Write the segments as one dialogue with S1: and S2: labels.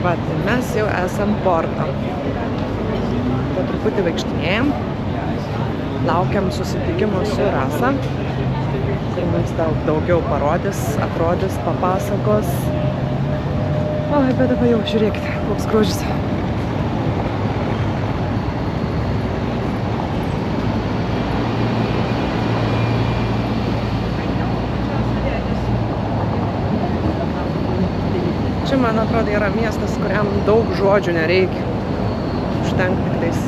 S1: va, tai mes jau esam Porto. Po truputį vaikštinėjom. Laukiam susitikimo su Rasa, kur mums daug daugiau parodys, atrodys, papasakos. Oi, bet dabar jau žiūrėkite, koks grožis. Čia, man atrodo, yra miestas, kuriam daug žodžių nereikia. Užtenka tik tais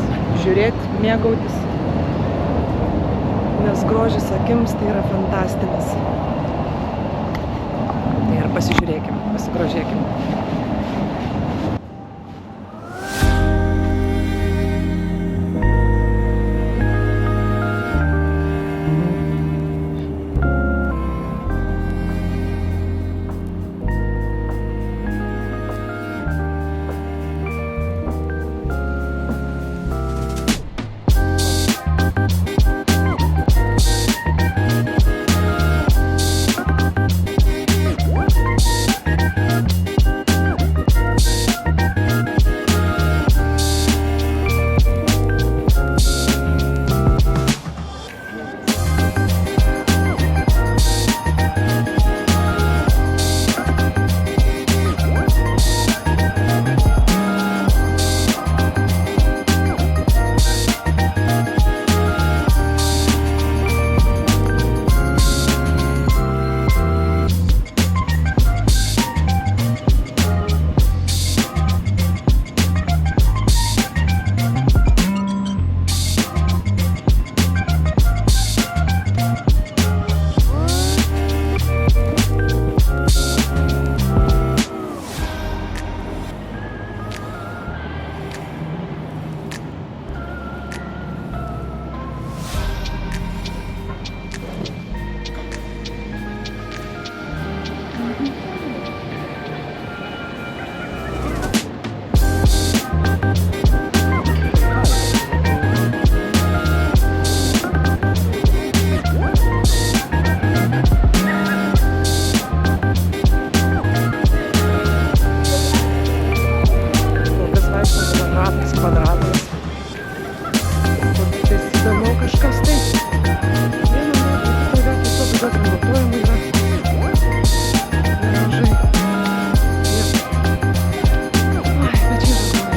S1: žiūrėti, mėgautis. Nes grožis akims tai yra fantastinis. Tai ir pasižiūrėkim, pasigrožėkim.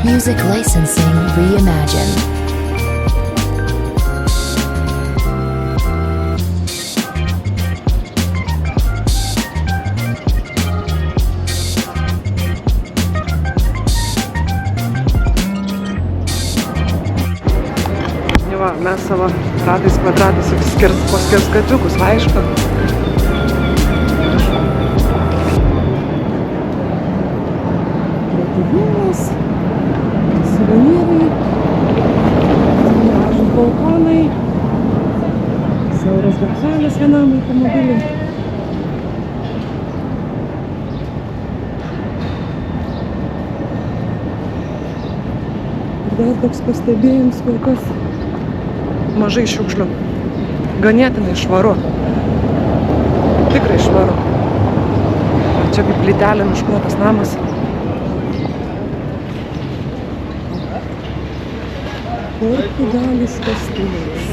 S2: Music licensing reimagined.
S1: Va, mes savo ratais kvadratais po skersgatviukus vaikštom. Priekyvinės, suvenyrai, gražūs balkonai, siauras gatvelės vienam automobiliui. Ir dar toks pastebėjimas, kol kas mažai šiukšlių. Ganėtinai švaru. Tikrai švaru. Čia kaip plytelė nušklotas namas. Portugališkas stilius.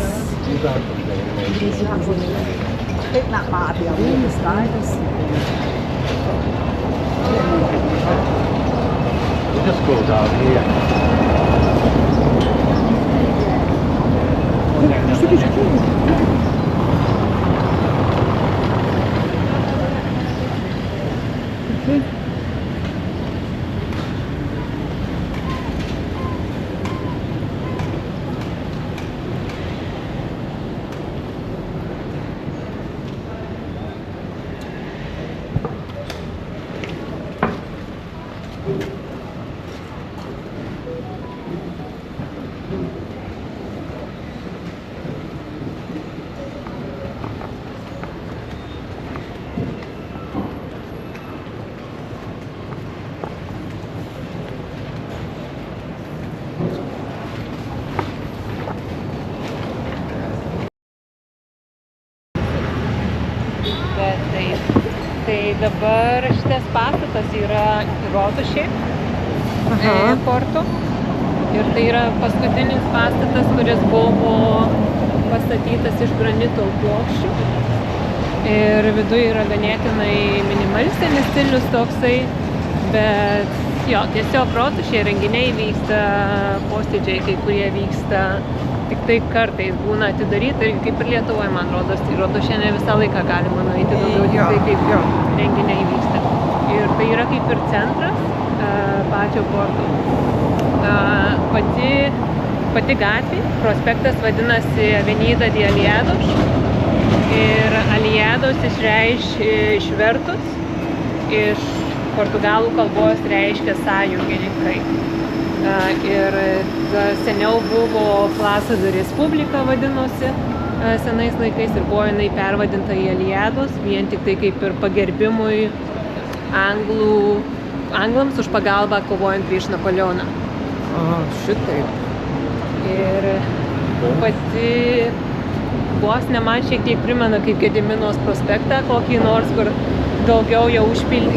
S1: Vienas veidas.
S3: Just go down here.
S1: Okay.
S4: Tai dabar šitas pastatas yra rotušė. Porto. Ir tai yra paskutinis pastatas, kuris buvo pastatytas iš granito plokščių. Ir viduje yra ganėtinai minimalistinis stilius toksai, bet jo, tiesiog rotušėje renginiai vyksta, posėdžiai kai kurie vyksta, tik tai kartais būna atidaryti, ir kaip ir Lietuvoje, man rodos, tai rotušėje ne visą laiką galima nueiti daugiau, tik tai kaip renginiai vyksta. Ir tai yra kaip ir centras pačio Porto. Pati gatvė, prospektas vadinasi Avenida de Aliados ir Aliados išvertus iš portugalų kalbos reiškia sąjungininkai. Ir seniau buvo Plaza de Respublika vadinosi senais laikais ir buvo jinai pervadinta į Aliados, vien tik tai kaip ir pagerbimui anglams už pagalbą kovojant prieš Napoleoną.
S1: Šitaip.
S4: Ir pati vos ne man šiek tiek primena kaip Gediminos prospektą, kokį nors, kur daugiau jau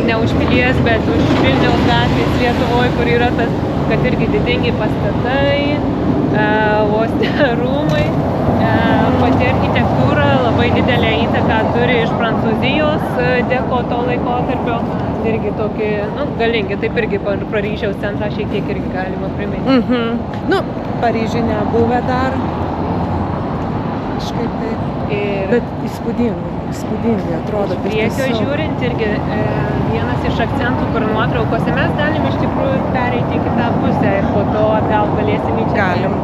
S4: ne už Pilies, bet už Vilniaus gatvės Lietuvoje, kur yra tas, kad irgi didingi pastatai, vos ne rūmai. Pati architektūra labai didelę įtaką turi iš Prancūzijos deko to laikotarpio. Irgi tokį, galingi, taip irgi Paryžiaus centrą šiek tiek irgi galima priminti.
S1: Paryžiuje nebuvę dar. Kažkaip tai. Bet įspūdingai atrodo.
S4: Priekio žiūrint irgi vienas iš akcentų, kur nuotraukose mes galim iš tikrųjų pereiti į kitą pusę ir po to atgal galėsim į čia.
S1: Galim.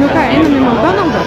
S1: Ką, einam į McDonald'ą?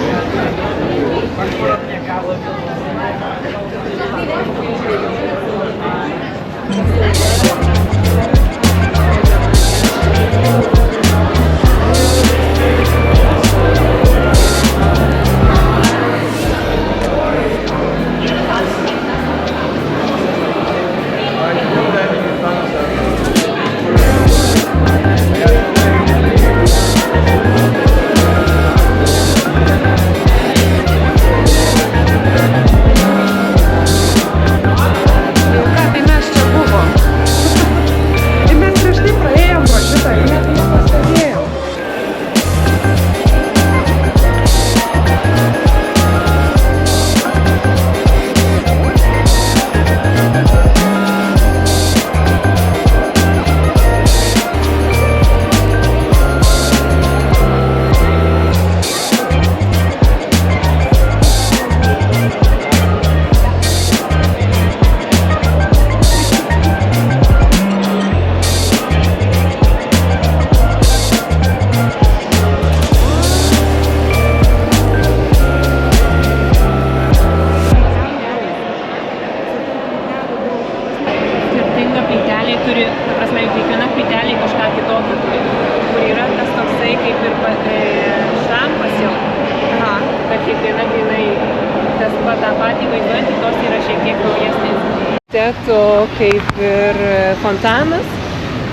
S1: Kaip ir fontanas,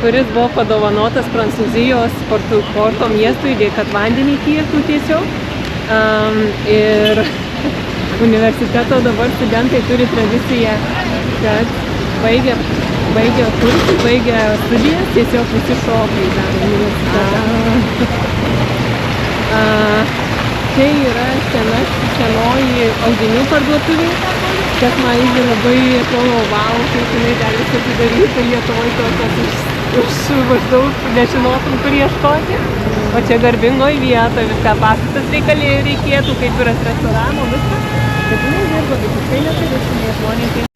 S1: kuris buvo padovanotas Prancūzijos Porto miestui, kad vandenį tiektų tiesiog. Ir universiteto dabar studentai turi tradiciją, kad baigę kursą, baigę studijas, tiesiog visi šoka į tą universitetą.
S4: čia yra senoji audinių parduotuvė, kas man irgi labai atrodo, wow, kaip jinai gali atidaryti Lietuvoje tokios už maždaug nežinotum, kur ieškoti. O čia garbingoj vietoje viską pastatas reikėtų, kaip ir restorano, viskas. Bet jinai dirba visiškai neturistiniai žmonės.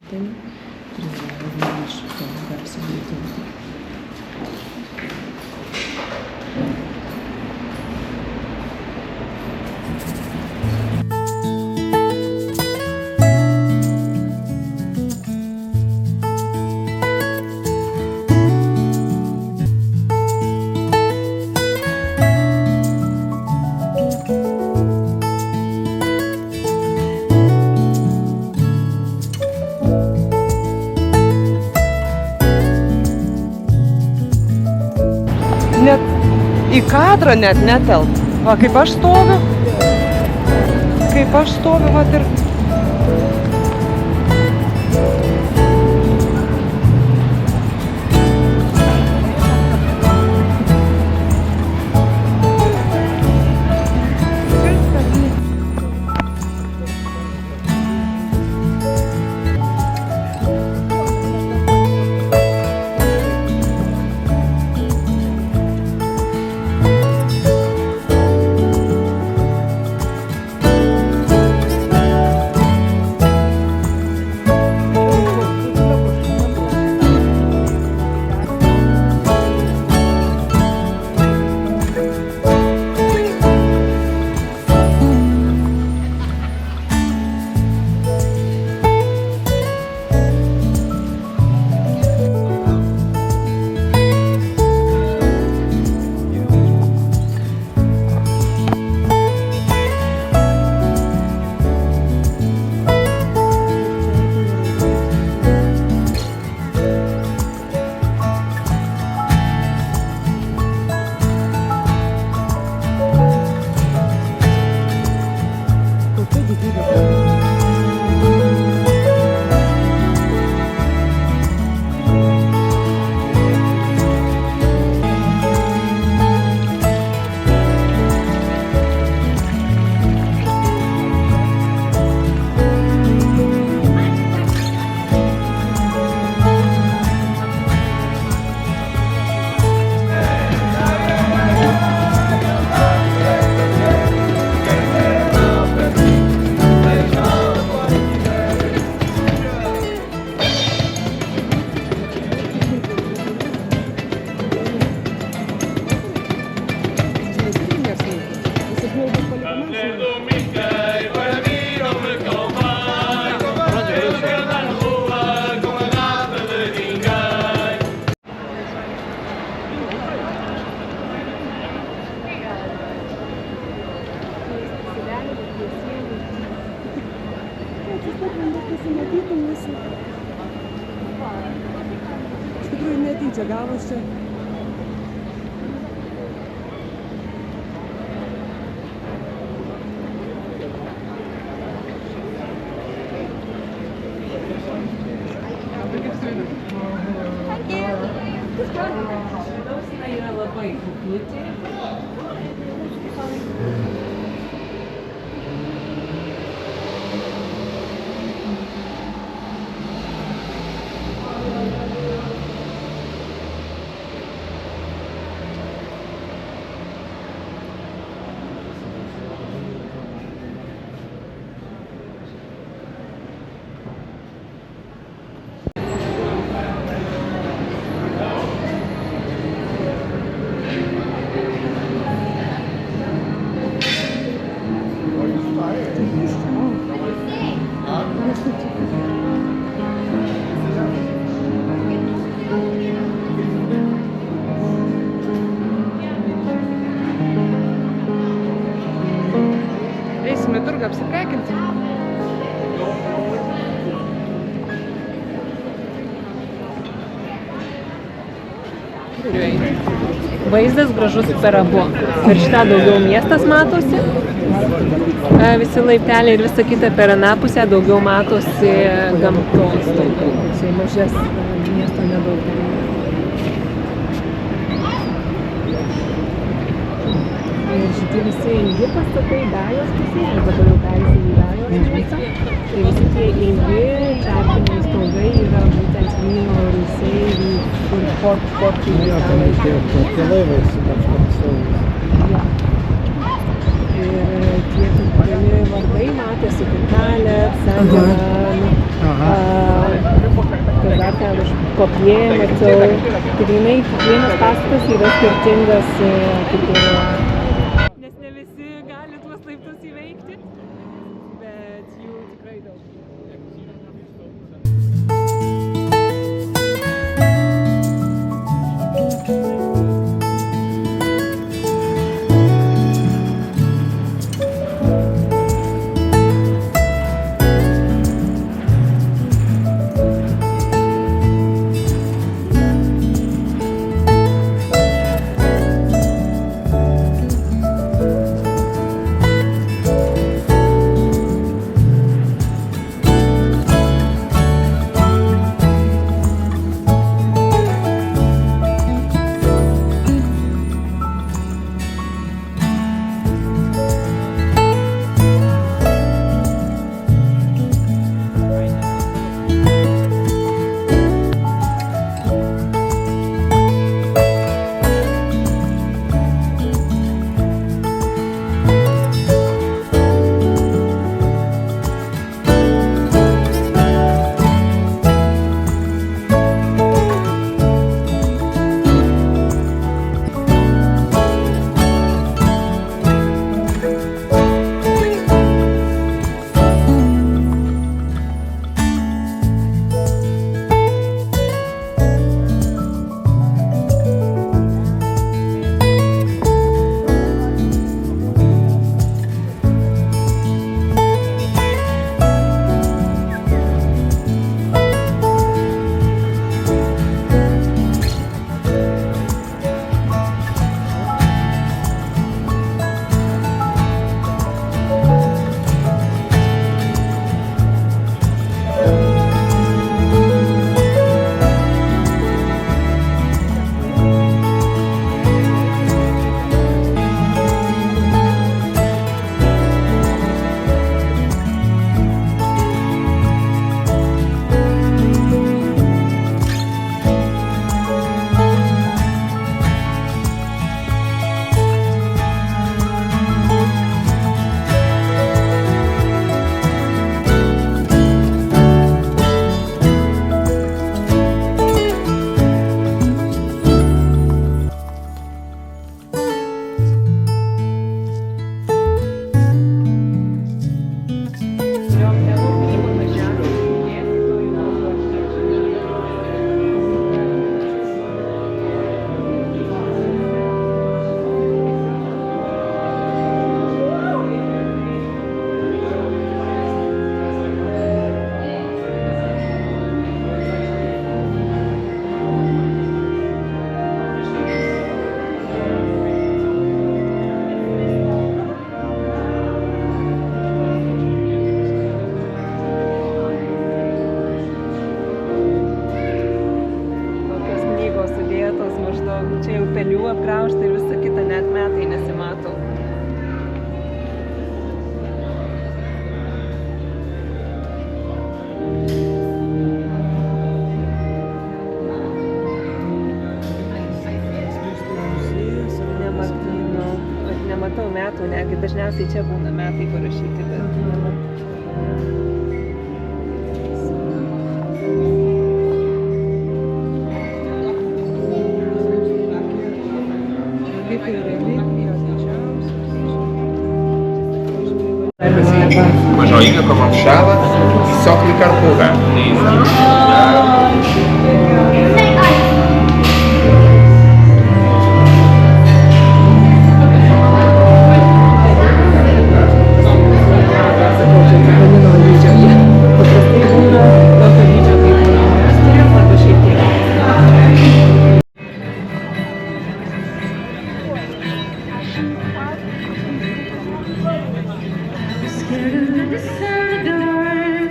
S1: Net į kadrą net netelp. Va, kaip aš stoviu, va ir... Iš tikrųjų netyčia gavos čia.
S4: Yra labai kuklutė.
S1: Eisim į turgą apsiprekinti.
S4: Vaizdas gražus per abu. Per šitą daugiau miestas matosi, visi laipteliai ir visa kita, per aną pusę daugiau matosi gamtos daugiau. Jisai mažes, miesto nedaug. Ir šitie visi visi ilgi pastatai Gajos pusėje, nes dabar jau perėsim į Gajos miestą. Tai visi tie ilgi čartiniai stogai yra būtent vyno rūsiai, kur portai italai.
S3: Tie laivai su kažkoks
S4: Ja. Ir tie dideli vardai matėsi, Kukalė, Sangeran, dar ten už kopie mačiau. Tai vienas pastatas yra skirtingas kaip ir... Nes ne visi gali tuos laiptus įveikti, bet jų tikrai daug. apgraužta ir visa kita, net metai nesimato. Nematau metų, netgi dažniausiai čia būna metai parašyti, bet nematau.
S5: Uma joinha com a mão fechada e só clicar no lugar.
S6: Scared of the dark.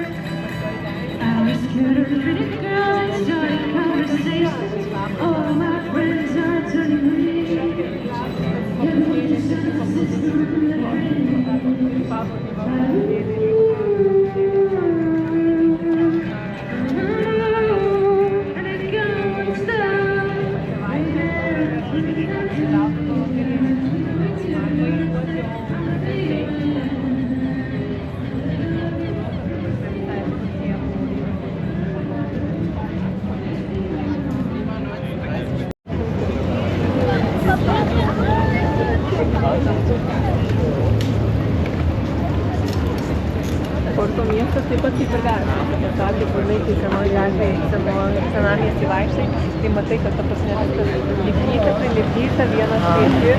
S6: I was scared of pretty girls.
S4: maistas taip pat kaip ir gatvė. Pasakė, pilnai kai senoj gatvėje, senamiestį vaikštai, tai matai, kad ta prasme viskas lipdyta, prilipdyta, vienas prie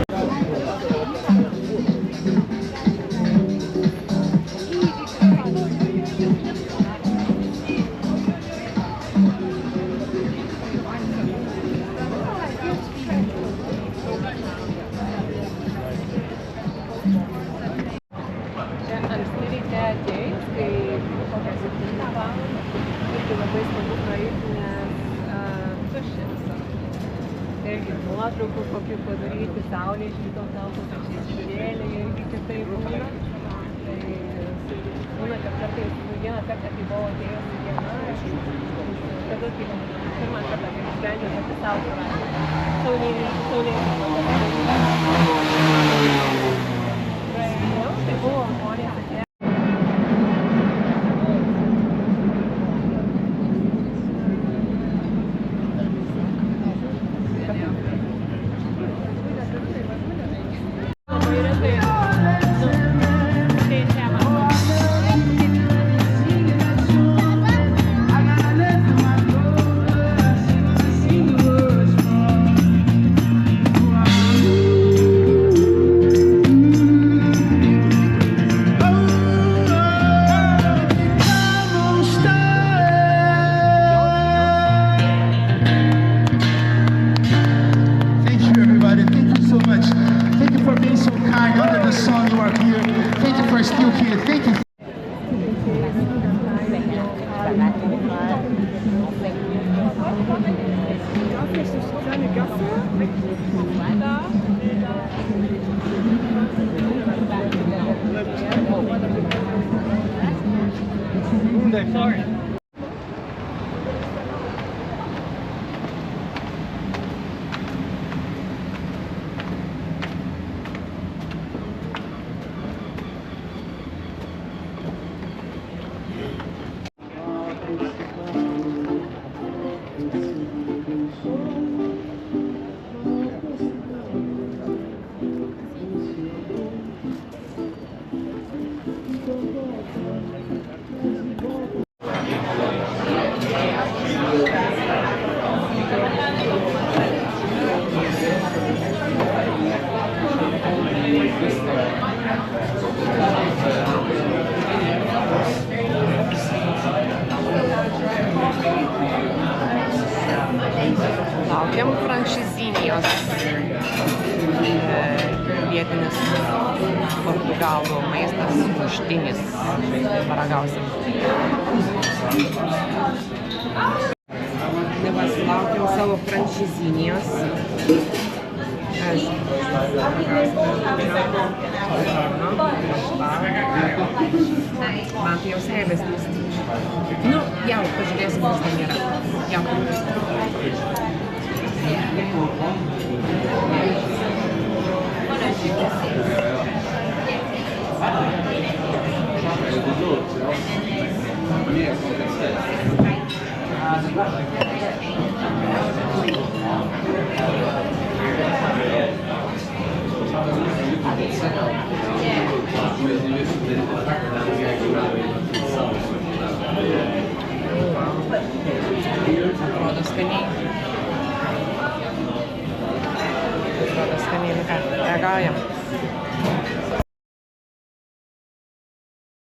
S4: anksti ryte ateis, kai kokią 7 valandą, irgi labai smagu praeiti, nes tuščia visą. Irgi nuotraukų kokių padaryti, saulė išvyko tau kokią šešėlį, irgi kitaip būna. Tai būna, kad kartais vieną kartą, kai buvau atėjusi diena, tada kai pirmą kartą, kai sprendžiau pati savo suratį. Saulė tai buvo žmonės atėję. Sorry.
S1: Laukiam franšizinijos. Vietinis portugalų maistas, muštinis. Paragausim. Dabar laukiam savo franšizinijos. Man tai jau seilės nustinčia. Nu, jau, pažiūrėsim, kas ten yra. Jau. Atrodo skaniai. Atrodo skaniai, ką, reagaujam.